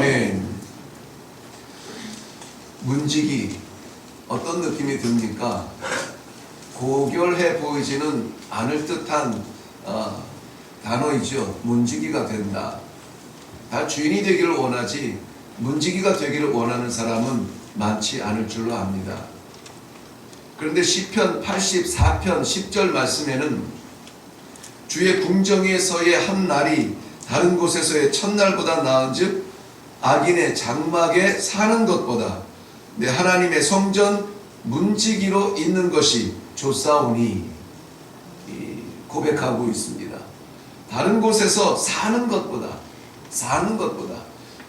아멘. 문지기 어떤 느낌이 듭니까? 고결해 보이지는 않을 듯한 단어이죠. 문지기가 된다. 다 주인이 되기를 원하지 문지기가 되기를 원하는 사람은 많지 않을 줄로 압니다. 그런데 시편 84편 10절 말씀에는 주의 궁정에서의 한 날이 다른 곳에서의 첫날보다 나은즉 악인의 장막에 사는 것보다 내 하나님의 성전 문지기로 있는 것이 좋사오니 고백하고 있습니다. 다른 곳에서 사는 것보다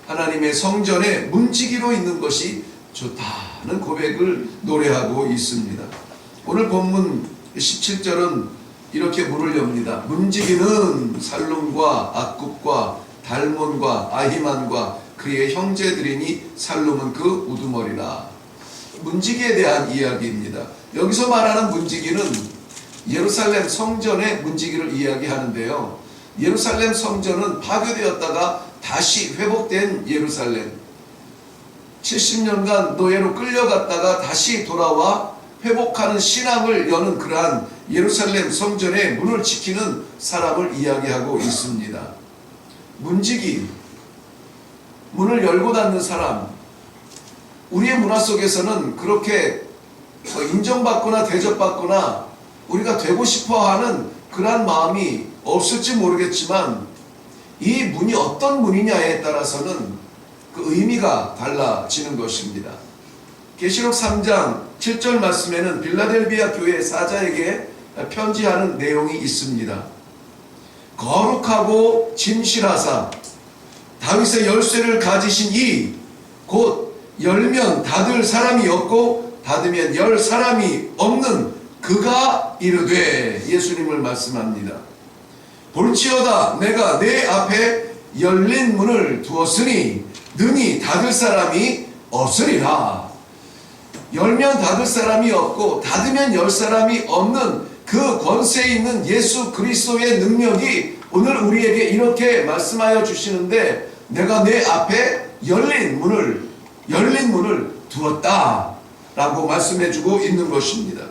하나님의 성전에 문지기로 있는 것이 좋다는 고백을 노래하고 있습니다. 오늘 본문 17절은 이렇게 문을 엽니다. 문지기는 살룸과 악굽과 달몬과 아히만과 그의 형제들이니 살룸은 그 우두머리라. 문지기에 대한 이야기입니다. 여기서 말하는 문지기는 예루살렘 성전의 문지기를 이야기하는데요. 예루살렘 성전은 파괴되었다가 다시 회복된 예루살렘, 70년간 노예로 끌려갔다가 다시 돌아와 회복하는 신앙을 여는 그러한 예루살렘 성전의 문을 지키는 사람을 이야기하고 있습니다. 문지기, 문을 열고 닫는 사람, 우리의 문화 속에서는 그렇게 인정받거나 대접받거나 우리가 되고 싶어하는 그러한 마음이 없을지 모르겠지만 이 문이 어떤 문이냐에 따라서는 그 의미가 달라지는 것입니다. 계시록 3장 7절 말씀에는 빌라델비아 교회 사자에게 편지하는 내용이 있습니다. 거룩하고 진실하사 다윗의 열쇠를 가지신 이 곧 열면 닫을 사람이 없고 닫으면 열 사람이 없는 그가 이르되, 예수님을 말씀합니다. 볼지어다 내가 내 앞에 열린 문을 두었으니 능히 닫을 사람이 없으리라. 열면 닫을 사람이 없고 닫으면 열 사람이 없는 그 권세 있는 예수 그리스도의 능력이 오늘 우리에게 이렇게 말씀하여 주시는데, 내가 내 앞에 열린 문을 두었다 라고 말씀해 주고 있는 것입니다.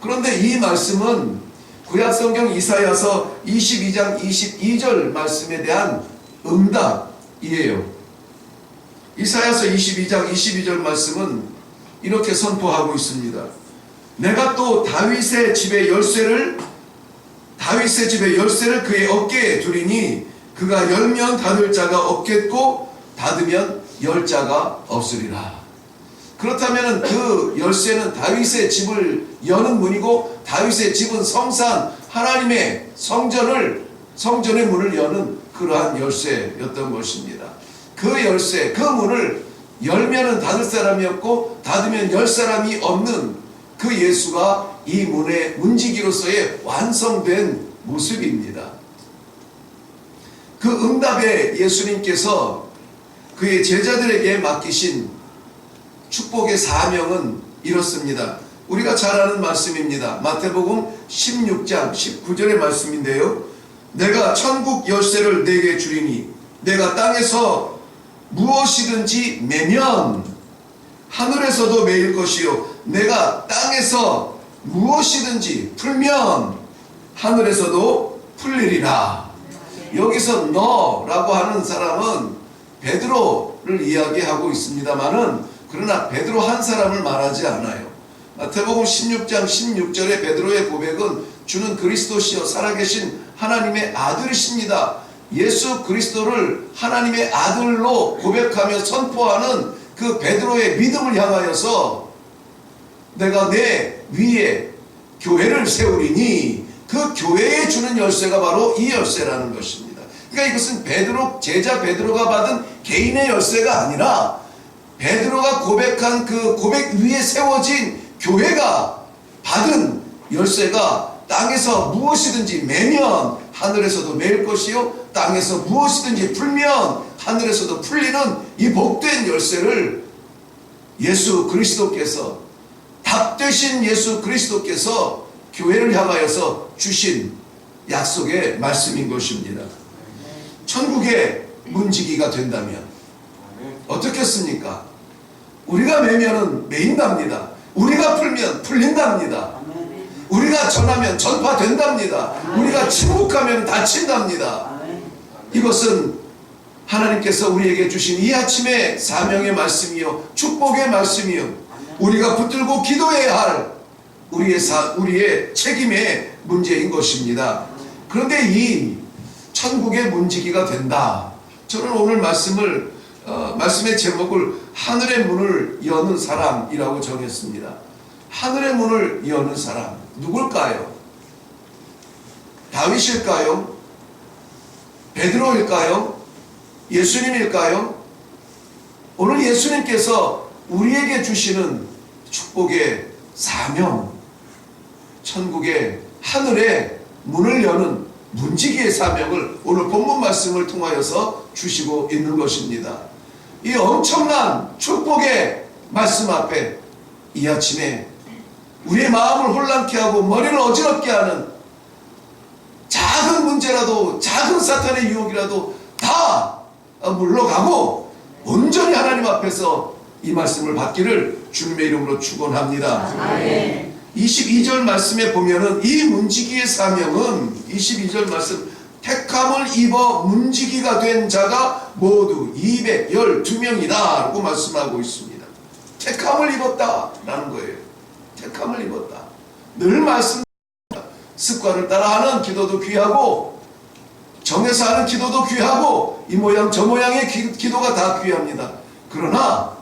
그런데 이 말씀은 구약성경 이사야서 22장 22절 말씀에 대한 응답이에요. 이사야서 22장 22절 말씀은 이렇게 선포하고 있습니다. 내가 또 다윗의 집의 열쇠를 그의 어깨에 두리니 그가 열면 닫을 자가 없겠고 닫으면 열 자가 없으리라. 그렇다면 그 열쇠는 다윗의 집을 여는 문이고, 다윗의 집은 성산 하나님의 성전의 문을 여는 그러한 열쇠였던 것입니다. 그 열쇠, 그 문을 열면은 닫을 사람이 없고 닫으면 열 사람이 없는 그 예수가 이 문의 문지기로서의 완성된 모습입니다. 그 응답에 예수님께서 그의 제자들에게 맡기신 축복의 사명은 이렇습니다. 우리가 잘 아는 말씀입니다. 마태복음 16장 19절의 말씀인데요. 내가 천국 열쇠를 내게 주리니 내가 땅에서 무엇이든지 매면 하늘에서도 매일 것이요 내가 땅에서 무엇이든지 풀면 하늘에서도 풀리리라. 여기서 너라고 하는 사람은 베드로를 이야기하고 있습니다만은, 그러나 베드로 한 사람을 말하지 않아요. 마태복음 16장 16절의 베드로의 고백은 주는 그리스도시요 살아계신 하나님의 아들이십니다. 예수 그리스도를 하나님의 아들로 고백하며 선포하는 그 베드로의 믿음을 향하여서 내가 내 위에 교회를 세우리니 그 교회에 주는 열쇠가 바로 이 열쇠라는 것입니다. 그러니까 이것은 제자 베드로가 받은 개인의 열쇠가 아니라 베드로가 고백한 그 고백 위에 세워진 교회가 받은 열쇠가 땅에서 무엇이든지 매면 하늘에서도 매일 것이요 땅에서 무엇이든지 풀면 하늘에서도 풀리는 이 복된 열쇠를 예수 그리스도께서, 답되신 예수 그리스도께서 교회를 향하여서 주신 약속의 말씀인 것입니다. 천국의 문지기가 된다면, 어떻겠습니까? 우리가 매면은 매인답니다. 우리가 풀면 풀린답니다. 우리가 전하면 전파된답니다. 우리가 침묵하면 닫힌답니다. 이것은 하나님께서 우리에게 주신 이 아침의 사명의 말씀이요 축복의 말씀이요 우리가 붙들고 기도해야 할 우리의 책임의 문제인 것입니다. 그런데 이 천국의 문지기가 된다. 저는 오늘 말씀의 제목을 하늘의 문을 여는 사람이라고 정했습니다. 하늘의 문을 여는 사람 누굴까요? 다윗일까요? 베드로일까요? 예수님일까요? 오늘 예수님께서 우리에게 주시는 축복의 사명, 천국의 하늘의 문을 여는 문지기의 사명을 오늘 본문 말씀을 통하여서 주시고 있는 것입니다. 이 엄청난 축복의 말씀 앞에 이 아침에 우리의 마음을 혼란케 하고 머리를 어지럽게 하는 작은 문제라도 작은 사탄의 유혹이라도 다 물러가고 온전히 하나님 앞에서 이 말씀을 받기를 주님의 이름으로 축원합니다. 22절 말씀에 보면은 이 문지기의 사명은 22절 말씀 택함을 입어 문지기가 된 자가 모두 212명이다 라고 말씀하고 있습니다. 택함을 입었다라는 거예요. 택함을 입었다. 늘 말씀합니다. 습관을 따라하는 기도도 귀하고 정해서 하는 기도도 귀하고 이 모양 저 모양의 기도가 다 귀합니다. 그러나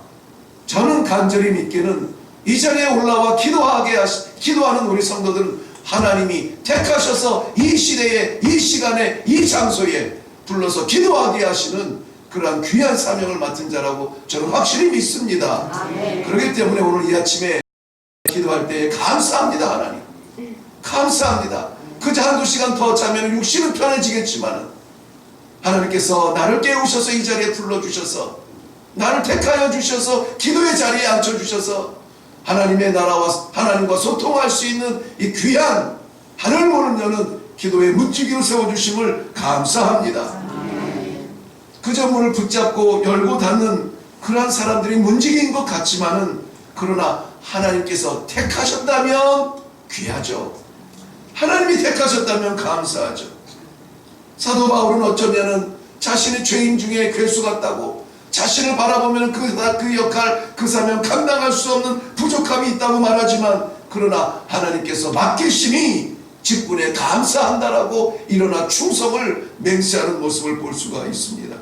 저는 간절히 믿기는 이 자리에 올라와 기도하는 우리 성도들은 하나님이 택하셔서 이 시대에 이 시간에 이 장소에 불러서 기도하게 하시는 그러한 귀한 사명을 맡은 자라고 저는 확실히 믿습니다. 그렇기 때문에 오늘 이 아침에 기도할 때 감사합니다. 하나님 감사합니다. 그저 한두 시간 더 자면 육신은 편해지겠지만 하나님께서 나를 깨우셔서 이 자리에 불러주셔서 나를 택하여 주셔서 기도의 자리에 앉혀주셔서 하나님의 나라와 하나님과 소통할 수 있는 이 귀한 하늘 문을 여는 기도의 문지기로 세워주심을 감사합니다. 그저 문을 붙잡고 열고 닫는 그러한 사람들이 문지기인 것 같지만은 그러나 하나님께서 택하셨다면 귀하죠. 하나님이 택하셨다면 감사하죠. 사도 바울은 어쩌면은 자신의 죄인 중에 괴수 같다고 자신을 바라보면 그 역할, 그 사명 감당할 수 없는 부족함이 있다고 말하지만 그러나 하나님께서 맡기심이 직분에 감사한다라고 일어나 충성을 맹세하는 모습을 볼 수가 있습니다.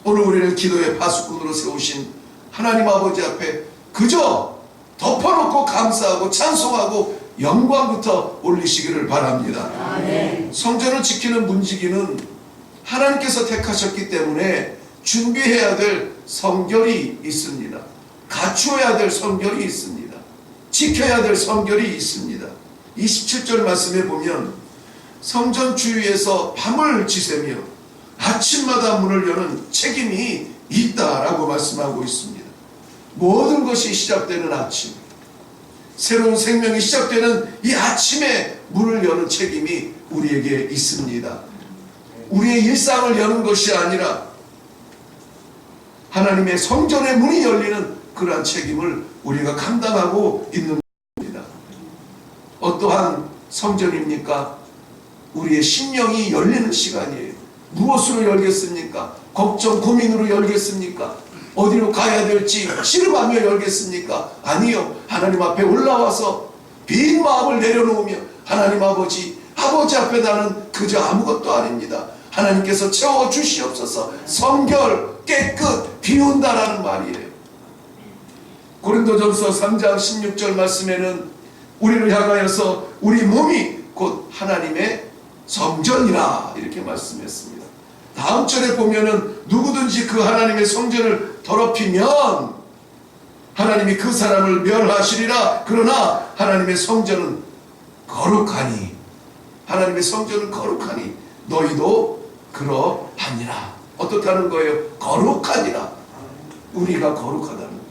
오늘 우리를 기도의 파수꾼으로 세우신 하나님 아버지 앞에 그저 덮어놓고 감사하고 찬송하고 영광부터 올리시기를 바랍니다. 성전을 지키는 문지기는 하나님께서 택하셨기 때문에 준비해야 될 성결이 있습니다. 갖추어야 될 성결이 있습니다. 지켜야 될 성결이 있습니다. 27절 말씀에 보면 성전 주위에서 밤을 지새며 아침마다 문을 여는 책임이 있다라고 말씀하고 있습니다. 모든 것이 시작되는 아침, 새로운 생명이 시작되는 이 아침에 문을 여는 책임이 우리에게 있습니다. 우리의 일상을 여는 것이 아니라 하나님의 성전의 문이 열리는 그러한 책임을 우리가 감당하고 있는 것입니다. 어떠한 성전입니까? 우리의 심령이 열리는 시간이에요. 무엇으로 열겠습니까? 걱정, 고민으로 열겠습니까? 어디로 가야 될지 씨름하며 열겠습니까? 아니요. 하나님 앞에 올라와서 빈 마음을 내려놓으며 하나님 아버지 앞에 나는 그저 아무것도 아닙니다. 하나님께서 채워주시옵소서. 성결, 깨끗, 비운다라는 말이에요. 고린도전서 3장 16절 말씀에는 우리를 향하여서 우리 몸이 곧 하나님의 성전이라 이렇게 말씀했습니다. 다음 절에 보면은 누구든지 그 하나님의 성전을 더럽히면 하나님이 그 사람을 멸하시리라. 그러나 하나님의 성전은 거룩하니 하나님의 성전은 거룩하니 너희도 그러하니라. 어떻다는 거예요? 거룩하니라. 우리가 거룩하다는 거예요.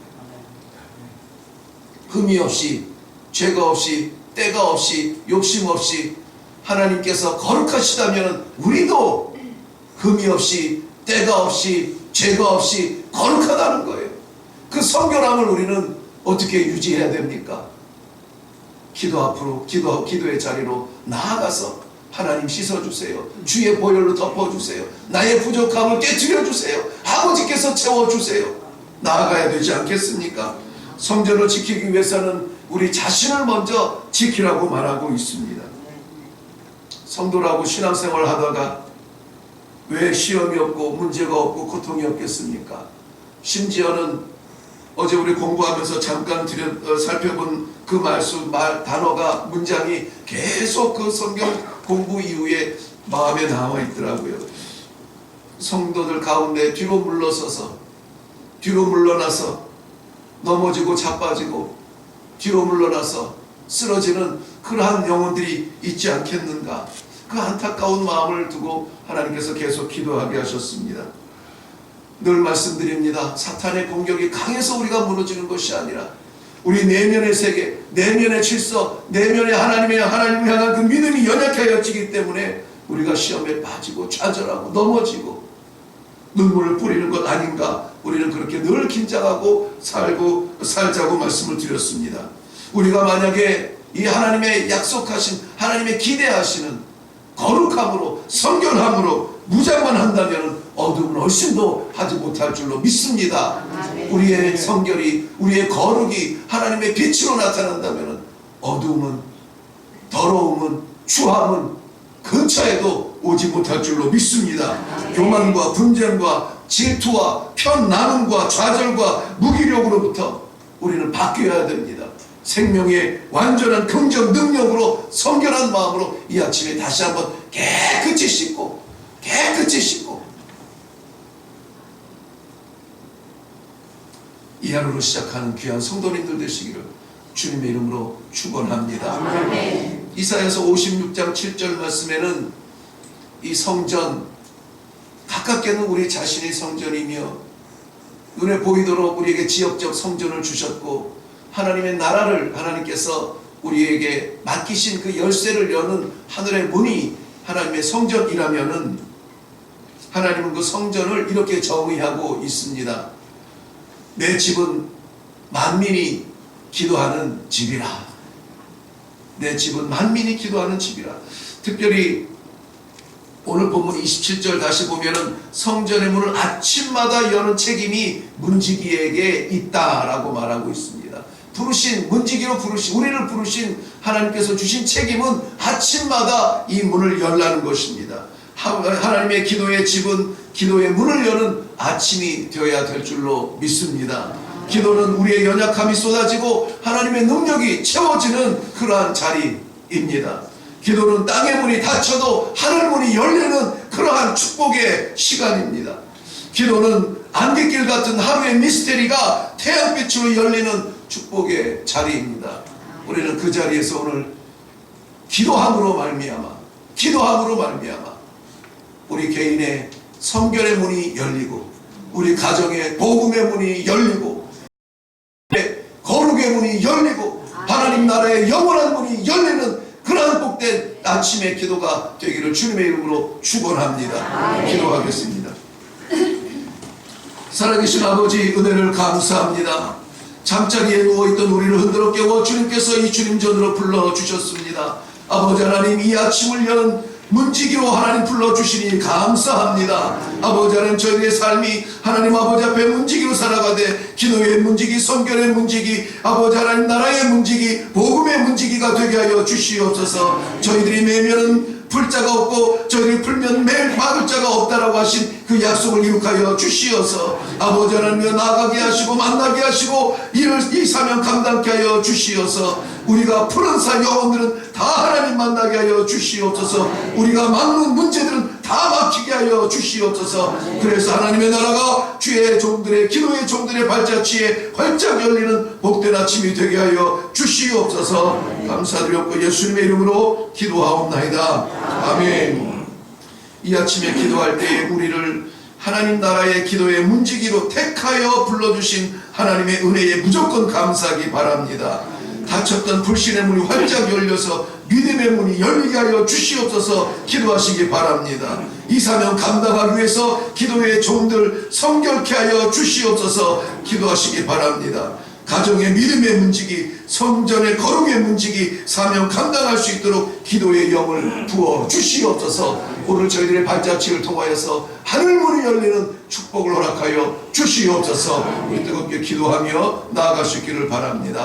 흠이 없이 죄가 없이 때가 없이 욕심 없이 하나님께서 거룩하시다면 우리도 흠이 없이 때가 없이 죄가 없이 거룩하다는 거예요. 그 성결함을 우리는 어떻게 유지해야 됩니까? 기도 앞으로 기도의 자리로 나아가서 하나님 씻어주세요. 주의 보혈로 덮어주세요. 나의 부족함을 깨트려주세요. 아버지께서 채워주세요. 나아가야 되지 않겠습니까? 성전을 지키기 위해서는 우리 자신을 먼저 지키라고 말하고 있습니다. 성도라고 신앙생활을 하다가 왜 시험이 없고 문제가 없고 고통이 없겠습니까? 심지어는 어제 우리 공부하면서 잠깐 살펴본 그 단어가 문장이 계속 그 성경 공부 이후에 마음에 남아 있더라고요. 성도들 가운데 뒤로 물러서서 뒤로 물러나서 넘어지고 자빠지고 뒤로 물러나서 쓰러지는 그러한 영혼들이 있지 않겠는가. 그 안타까운 마음을 두고 하나님께서 계속 기도하게 하셨습니다. 늘 말씀드립니다. 사탄의 공격이 강해서 우리가 무너지는 것이 아니라 우리 내면의 세계, 내면의 질서, 내면의 하나님을 향한 그 믿음이 연약해지기 때문에 우리가 시험에 빠지고 좌절하고 넘어지고 눈물을 뿌리는 것 아닌가. 우리는 그렇게 늘 긴장하고 살자고 말씀을 드렸습니다. 우리가 만약에 이 하나님의 약속하신, 하나님의 기대하시는 거룩함으로, 성결함으로 무장만 한다면 어둠은 훨씬 더 하지 못할 줄로 믿습니다. 우리의 성결이, 우리의 거룩이 하나님의 빛으로 나타난다면 어둠은, 더러움은, 추함은 근처에도 오지 못할 줄로 믿습니다. 교만과 분쟁과 질투와 편나눔과 좌절과 무기력으로부터 우리는 바뀌어야 됩니다. 생명의 완전한 긍정 능력으로, 성결한 마음으로 이 아침에 다시 한번 깨끗이 씻고 이 하루로 시작하는 귀한 성도님들 되시기를 주님의 이름으로 축원합니다. 이사야서 56장 7절 말씀에는 이 성전, 가깝게는 우리 자신의 성전이며 눈에 보이도록 우리에게 지역적 성전을 주셨고 하나님의 나라를 하나님께서 우리에게 맡기신 그 열쇠를 여는 하늘의 문이 하나님의 성전이라면은 하나님은 그 성전을 이렇게 정의하고 있습니다. 내 집은 만민이 기도하는 집이라. 내 집은 만민이 기도하는 집이라. 특별히 오늘 본문 27절 다시 보면은 성전의 문을 아침마다 여는 책임이 문지기에게 있다라고 말하고 있습니다. 문지기로 부르신, 우리를 부르신 하나님께서 주신 책임은 아침마다 이 문을 열라는 것입니다. 하나님의 기도의 집은 기도의 문을 여는 아침이 되어야 될 줄로 믿습니다. 기도는 우리의 연약함이 쏟아지고 하나님의 능력이 채워지는 그러한 자리입니다. 기도는 땅의 문이 닫혀도 하늘 문이 열리는 그러한 축복의 시간입니다. 기도는 안갯길 같은 하루의 미스테리가 태양빛으로 열리는 축복의 자리입니다. 우리는 그 자리에서 오늘 기도함으로 말미암아 우리 개인의 성결의 문이 열리고 우리 가정의 복음의 문이 열리고 거룩의 문이 열리고 하나님 나라의 영원한 문이 열리는 그러한 복된 아침의 기도가 되기를 주님의 이름으로 축원합니다. 기도하겠습니다. 살아계신 아버지, 은혜를 감사합니다. 잠자리에 누워있던 우리를 흔들어 깨워 주님께서 이 주님 전으로 불러주셨습니다. 아버지 하나님, 이 아침을 연 문지기로 하나님 불러주시니 감사합니다. 아버지 하나님, 저희의 삶이 하나님 아버지 앞에 문지기로 살아가되 기도의 문지기, 성결의 문지기, 아버지 하나님 나라의 문지기, 복음의 문지기가 되게 하여 주시옵소서. 저희들이 매면은 풀 자가 없고 저희들이 풀면 매일 막을 자가 없다라고 하신 그 약속을 이룩하여 주시어서 아버지 하나님 나아가게 하시고 만나게 하시고 이 사명 감당케 하여 주시어서 우리가 푸른 사 영혼들은 다 하나님 만나게 하여 주시옵소서. 우리가 막는 문제들은 다 막히게 하여 주시옵소서. 그래서 하나님의 나라가 주의 종들의 기도의 종들의 발자취에 활짝 열리는 복된 아침이 되게 하여 주시옵소서. 감사드렸고 예수님의 이름으로 기도하옵나이다. 아멘. 이 아침에 기도할 때에 우리를 하나님 나라의 기도의 문지기로 택하여 불러주신 하나님의 은혜에 무조건 감사하기 바랍니다. 닫혔던 불신의 문이 활짝 열려서 믿음의 문이 열리게 하여 주시옵소서. 기도하시기 바랍니다. 이 사명 감당하기 위해서 기도의 종들 성결케 하여 주시옵소서. 기도하시기 바랍니다. 가정의 믿음의 문지기, 성전의 거룩의 문지기, 사명 감당할 수 있도록 기도의 영을 부어 주시옵소서. 오늘 저희들의 발자취를 통하여서 하늘 문이 열리는 축복을 허락하여 주시옵소서. 우리 뜨겁게 기도하며 나아갈 수 있기를 바랍니다.